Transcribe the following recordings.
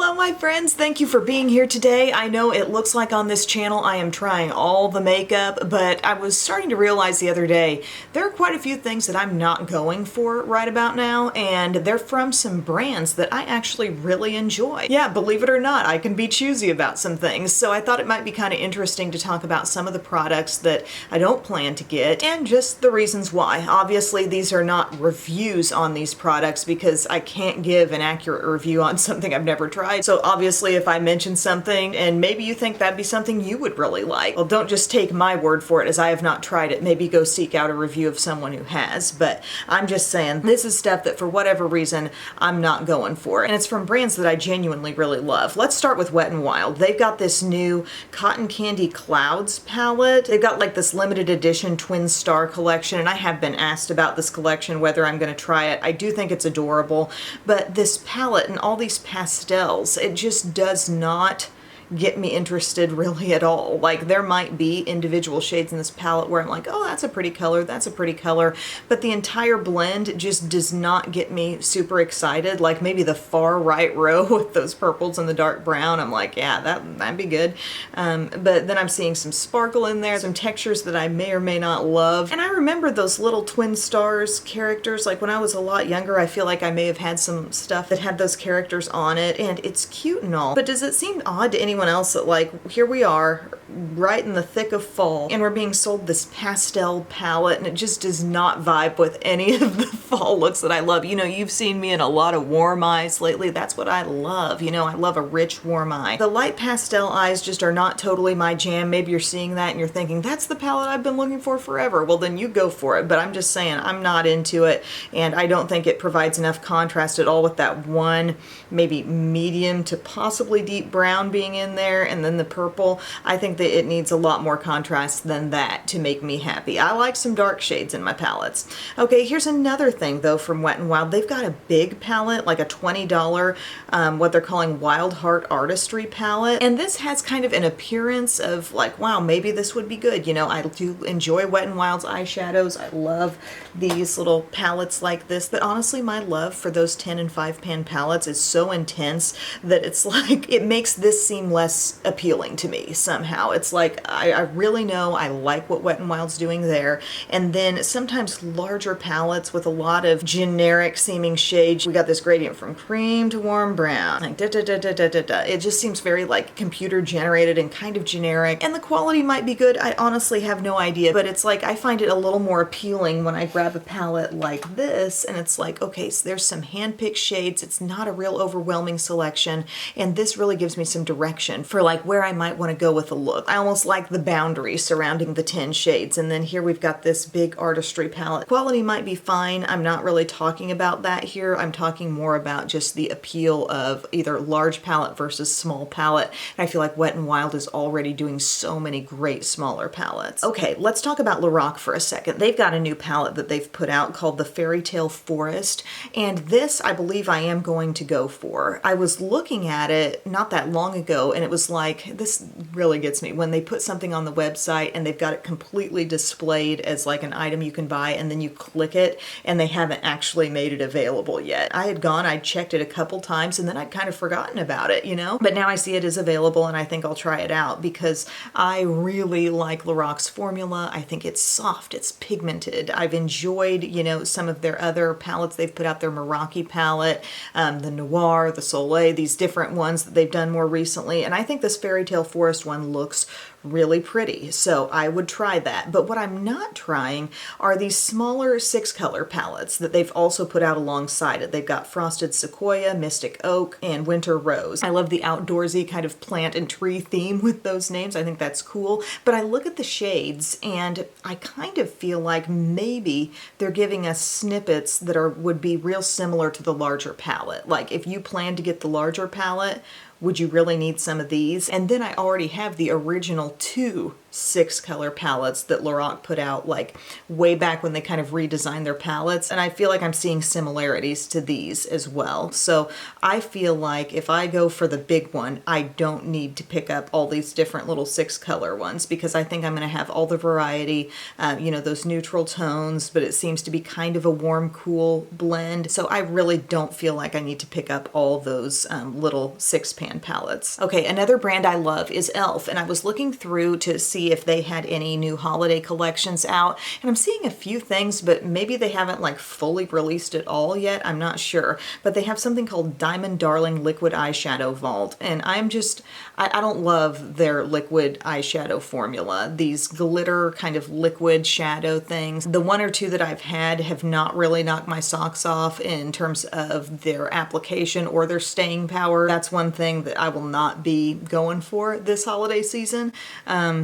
Hello my friends, thank you for being here today. I know it looks like on this channel I am trying all the makeup, but I was starting to realize the other day there are quite a few things that I'm not going for right about now, and they're from some brands that I actually really enjoy. Yeah, believe it or not, I can be choosy about some things, so I thought it might be kind of interesting to talk about some of the products that I don't plan to get and just the reasons why. Obviously these are not reviews on these products because I can't give an accurate review on something I've never tried. So obviously if I mention something and maybe you think that'd be something you would really like, well, don't just take my word for it as I have not tried it. Maybe go seek out a review of someone who has. But I'm just saying this is stuff that for whatever reason I'm not going for. And it's from brands that I genuinely really love. Let's start with Wet n Wild. They've got this new Cotton Candy Clouds palette. They've got like this limited edition Twin Star collection, and I have been asked about this collection, whether I'm going to try it. I do think it's adorable, but this palette and all these pastels, it just does not get me interested really at all. Like, there might be individual shades in this palette where I'm like, oh, that's a pretty color, that's a pretty color, but the entire blend just does not get me super excited. Like maybe the far right row with those purples and the dark brown, I'm like, yeah, that'd be good. But then I'm seeing some sparkle in there, some textures that I may or may not love. And I remember those little Twin Stars characters, like when I was a lot younger, I feel like I may have had some stuff that had those characters on it, and it's cute and all, but does it seem odd to anyone else that, like, here we are right in the thick of fall and we're being sold this pastel palette and it just does not vibe with any of the fall looks that I love. You know, you've seen me in a lot of warm eyes lately. That's what I love. You know, I love a rich warm eye. The light pastel eyes just are not totally my jam. Maybe you're seeing that and you're thinking, that's the palette I've been looking for forever. Well, then you go for it. But I'm just saying, I'm not into it, and I don't think it provides enough contrast at all with that one, maybe medium to possibly deep brown being in there, and then the purple. I think that it needs a lot more contrast than that to make me happy. I like some dark shades in my palettes. Okay, here's another thing though from Wet n Wild. They've got a big palette, like a $20, what they're calling Wild Heart Artistry palette, and this has kind of an appearance of like, wow, maybe this would be good. You know, I do enjoy Wet n Wild's eyeshadows. I love these little palettes like this, but honestly my love for those 10 and 5 pan palettes is so intense that it's like, it makes this seem less appealing to me somehow. It's like, I really know I like what Wet n Wild's doing there, and then sometimes larger palettes with a lot of generic seeming shades. We got this gradient from cream to warm brown, like It just seems very like computer generated and kind of generic, and the quality might be good. I honestly have no idea, but it's like I find it a little more appealing when I grab a palette like this and it's like, okay, so there's some hand-picked shades. It's not a real overwhelming selection, and this really gives me some direction for like where I might want to go with a look. I almost like the boundary surrounding the 10 shades. And then here we've got this big artistry palette. Quality might be fine. I'm not really talking about that here. I'm talking more about just the appeal of either large palette versus small palette. And I feel like Wet n Wild is already doing so many great smaller palettes. Okay, let's talk about Lorac for a second. They've got a new palette that they've put out called the Fairy Tale Forest. And this, I believe I am going to go for. I was looking at it not that long ago and it was like, this really gets me when they put something on the website and they've got it completely displayed as like an item you can buy, and then you click it and they haven't actually made it available yet. I'd checked it a couple times and then I'd kind of forgotten about it, you know? But now I see it is available and I think I'll try it out because I really like Lorac's formula. I think it's soft, it's pigmented. I've enjoyed, you know, some of their other palettes they've put out, their Meraki palette, the Noir, the Soleil, these different ones that they've done more recently, and I think this Fairy Tale Forest one looks really pretty, so I would try that. But what I'm not trying are these smaller 6-color palettes that they've also put out alongside it. They've got Frosted Sequoia, Mystic Oak, and Winter Rose. I love the outdoorsy kind of plant and tree theme with those names. I think that's cool. But I look at the shades and I kind of feel like maybe they're giving us snippets that would be real similar to the larger palette. Like if you plan to get the larger palette, would you really need some of these? And then I already have the original 2 6 color palettes that Lorac put out like way back when they kind of redesigned their palettes, and I feel like I'm seeing similarities to these as well. So I feel like if I go for the big one, I don't need to pick up all these different little 6 color ones, because I think I'm going to have all the variety, you know, those neutral tones, but it seems to be kind of a warm cool blend. So I really don't feel like I need to pick up all those little 6-pan palettes. Okay, another brand I love is e.l.f. and I was looking through to see if they had any new holiday collections out, and I'm seeing a few things, but maybe they haven't like fully released it all yet. I'm not sure, but they have something called Diamond Darling Liquid Eyeshadow Vault, and I don't love their liquid eyeshadow formula. These glitter kind of liquid shadow things, the one or two that I've had have not really knocked my socks off in terms of their application or their staying power. That's one thing that I will not be going for this holiday season.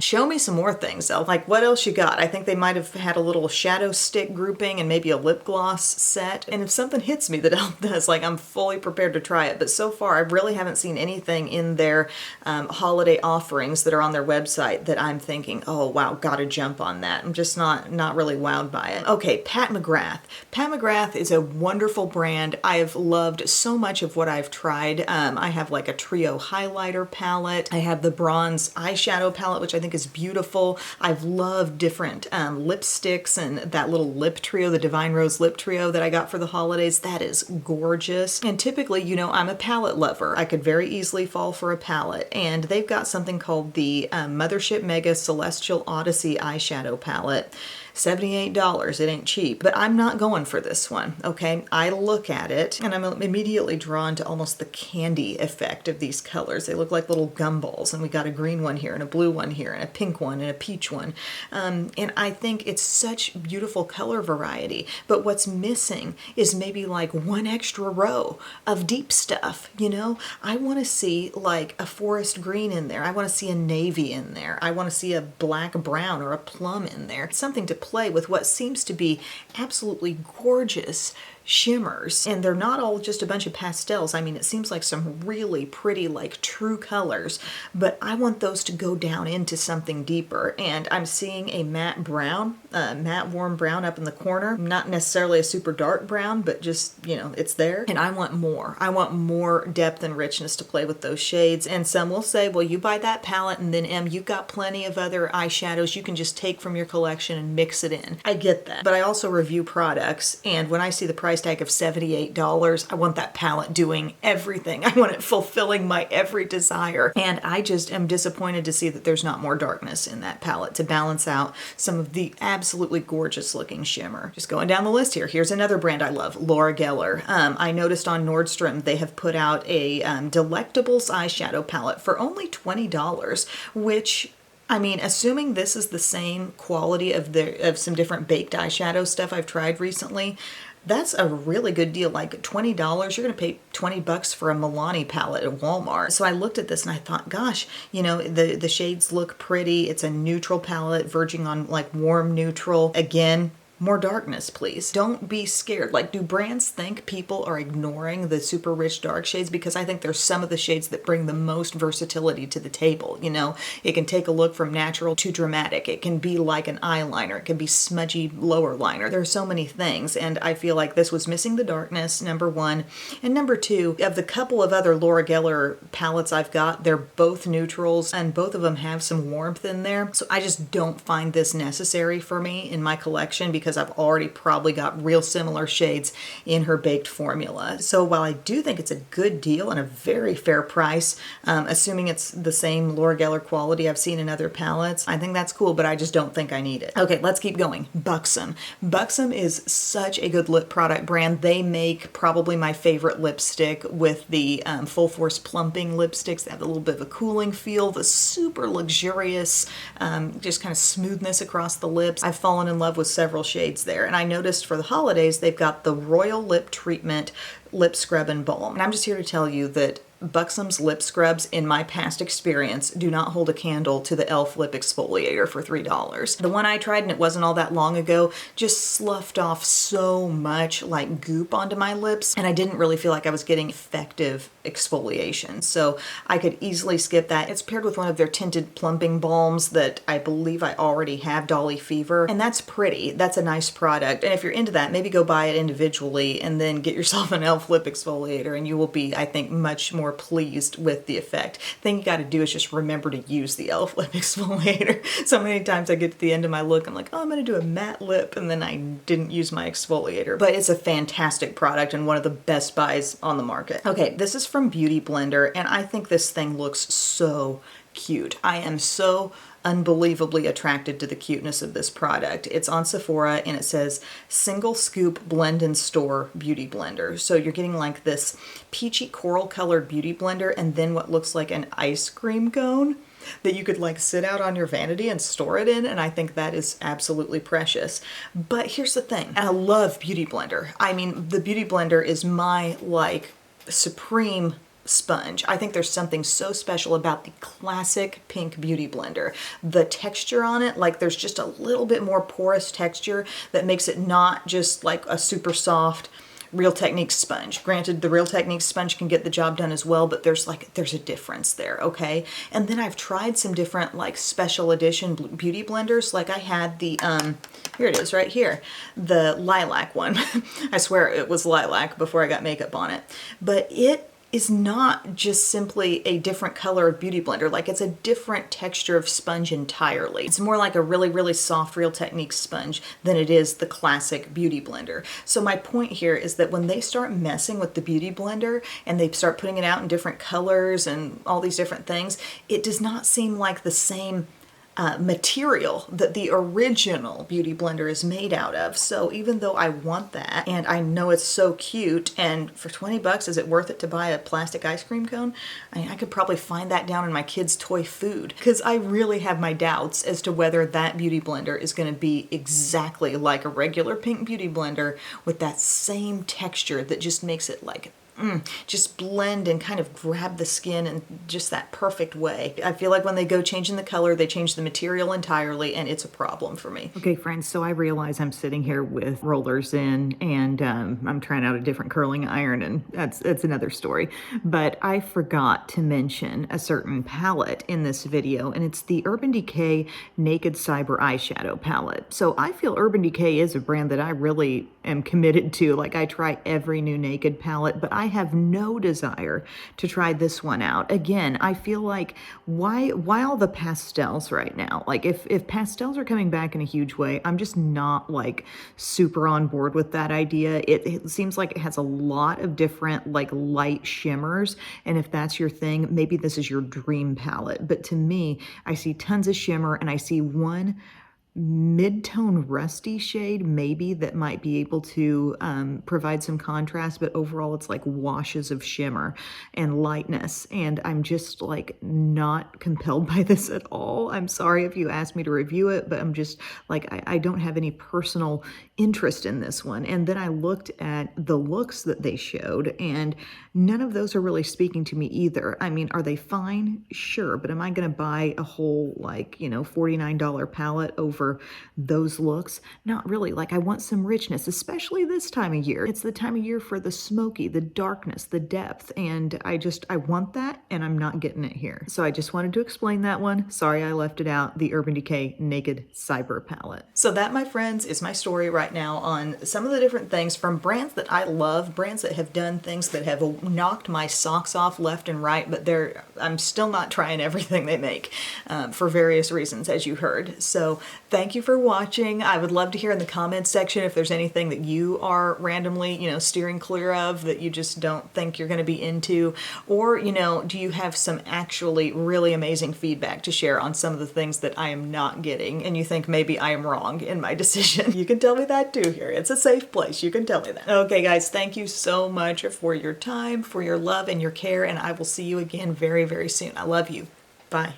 Show me some more things though. Like, what else you got? I think they might have had a little shadow stick grouping and maybe a lip gloss set. And if something hits me that e.l.f. does, like, I'm fully prepared to try it. But so far, I really haven't seen anything in their holiday offerings that are on their website that I'm thinking, oh wow, gotta jump on that. I'm just not really wowed by it. Okay, Pat McGrath. Pat McGrath is a wonderful brand. I have loved so much of what I've tried. I have like a trio highlighter palette. I have the bronze eyeshadow palette, which I think is beautiful. I've loved different lipsticks and that little lip trio, the Divine Rose lip trio that I got for the holidays. That is gorgeous. And typically, you know, I'm a palette lover. I could very easily fall for a palette. And they've got something called the Mothership Mega Celestial Odyssey eyeshadow palette. $78, it ain't cheap, but I'm not going for this one, okay? I look at it and I'm immediately drawn to almost the candy effect of these colors. They look like little gumballs, and we got a green one here and a blue one here and a pink one and a peach one. And I think it's such beautiful color variety, but what's missing is maybe like one extra row of deep stuff, you know? I want to see like a forest green in there. I want to see a navy in there. I want to see a black brown or a plum in there. Something to play with what seems to be absolutely gorgeous shimmers, and they're not all just a bunch of pastels. I mean, it seems like some really pretty, like, true colors, but I want those to go down into something deeper. And I'm seeing a matte brown, matte warm brown up in the corner, not necessarily a super dark brown, but just, you know, it's there. And I want more. I want more depth and richness to play with those shades. And some will say, well, you buy that palette and then you've got plenty of other eyeshadows you can just take from your collection and mix it in. I get that, but I also review products, and when I see the price tag of $78, I want that palette doing everything. I want it fulfilling my every desire. And I just am disappointed to see that there's not more darkness in that palette to balance out some of the absolutely gorgeous looking shimmer. Just going down the list here. Here's another brand I love, Laura Geller. I noticed on Nordstrom they have put out a Delectables eyeshadow palette for only $20, which, I mean, assuming this is the same quality of some different baked eyeshadow stuff I've tried recently, that's a really good deal. Like $20, you're going to pay $20 for a Milani palette at Walmart. So I looked at this and I thought, gosh, you know, the shades look pretty. It's a neutral palette, verging on like warm neutral. Again, more darkness, please. Don't be scared. Like, do brands think people are ignoring the super rich dark shades? Because I think there's some of the shades that bring the most versatility to the table, you know? It can take a look from natural to dramatic. It can be like an eyeliner. It can be smudgy lower liner. There are so many things, and I feel like this was missing the darkness, number one. And number two, of the couple of other Laura Geller palettes I've got, they're both neutrals, and both of them have some warmth in there. So I just don't find this necessary for me in my collection, because I've already probably got real similar shades in her baked formula. So while I do think it's a good deal and a very fair price, assuming it's the same Laura Geller quality I've seen in other palettes, I think that's cool, but I just don't think I need it. Okay, let's keep going. Buxom. Buxom is such a good lip product brand. They make probably my favorite lipstick with the Full Force plumping lipsticks. They have a little bit of a cooling feel, the super luxurious, just kind of smoothness across the lips. I've fallen in love with several shades there, and I noticed for the holidays they've got the Royal Lip Treatment Lip Scrub and Balm. And I'm just here to tell you that Buxom's lip scrubs, in my past experience, do not hold a candle to the e.l.f. lip exfoliator for $3. The one I tried, and it wasn't all that long ago, just sloughed off so much like goop onto my lips, and I didn't really feel like I was getting effective exfoliation. So I could easily skip that. It's paired with one of their tinted plumping balms that I believe I already have, Dolly Fever, and that's pretty. That's a nice product. And if you're into that, maybe go buy it individually and then get yourself an e.l.f. lip exfoliator, and you will be, I think, much more pleased with the effect. The thing you got to do is just remember to use the e.l.f. lip exfoliator. So many times I get to the end of my look, I'm like, oh, I'm going to do a matte lip, and then I didn't use my exfoliator. But it's a fantastic product and one of the best buys on the market. Okay, this is from Beautyblender, and I think this thing looks so cute. I am so unbelievably attracted to the cuteness of this product. It's on Sephora and it says single scoop blend and store beauty blender. So you're getting like this peachy coral colored beauty blender and then what looks like an ice cream cone that you could like sit out on your vanity and store it in, and I think that is absolutely precious. But here's the thing, and I love Beautyblender. I mean, the Beautyblender is my like supreme sponge. I think there's something so special about the classic pink Beauty Blender. The texture on it, like there's just a little bit more porous texture that makes it not just like a super soft Real Techniques sponge. Granted, the Real Techniques sponge can get the job done as well, but there's a difference there, okay? And then I've tried some different like special edition beauty blenders. Like I had the, here it is right here, the lilac one. I swear it was lilac before I got makeup on it. But it is not just simply a different color of beauty blender. Like it's a different texture of sponge entirely. It's more like a really, really soft Real Techniques sponge than it is the classic beauty blender. So my point here is that when they start messing with the beauty blender and they start putting it out in different colors and all these different things, it does not seem like the same material that the original Beauty Blender is made out of. So even though I want that and I know it's so cute, and for 20 bucks, is it worth it to buy a plastic ice cream cone? I mean, I could probably find that down in my kids' toy food, because I really have my doubts as to whether that Beauty Blender is going to be exactly like a regular pink Beauty Blender with that same texture that just makes it like just blend and kind of grab the skin in just that perfect way. I feel like when they go changing the color, they change the material entirely, and it's a problem for me. Okay, friends, so I realize I'm sitting here with rollers in, and I'm trying out a different curling iron, and that's another story. But I forgot to mention a certain palette in this video, and it's the Urban Decay Naked Cyber Eyeshadow Palette. So I feel Urban Decay is a brand that I really am committed to. Like, I try every new Naked palette, but I have no desire to try this one out. Again, I feel like why all the pastels right now? Like if pastels are coming back in a huge way, I'm just not like super on board with that idea. It seems like it has a lot of different like light shimmers, and if that's your thing, maybe this is your dream palette. But to me, I see tons of shimmer and I see one mid-tone rusty shade maybe that might be able to provide some contrast, but overall it's like washes of shimmer and lightness, and I'm just like not compelled by this at all. I'm sorry if you asked me to review it, but I'm just like I don't have any personal interest in this one. And then I looked at the looks that they showed, and none of those are really speaking to me either. I mean, are they fine? Sure, but am I going to buy a whole like, you know, $49 palette over those looks? Not really. Like, I want some richness, especially this time of year. It's the time of year for the smoky, the darkness, the depth, and I want that, and I'm not getting it here. So I just wanted to explain that one. Sorry I left it out, the Urban Decay Naked Cyber Palette. So that, my friends, is my story right now on some of the different things from brands that I love, brands that have done things that have knocked my socks off left and right, but I'm still not trying everything they make for various reasons, as you heard. So thank you for watching. I would love to hear in the comments section if there's anything that you are randomly, you know, steering clear of that you just don't think you're going to be into, or, you know, do you have some actually really amazing feedback to share on some of the things that I am not getting and you think maybe I am wrong in my decision? You can tell me that too here. It's a safe place. You can tell me that. Okay, guys, thank you so much for your time, for your love and your care, and I will see you again very, very soon. I love you. Bye.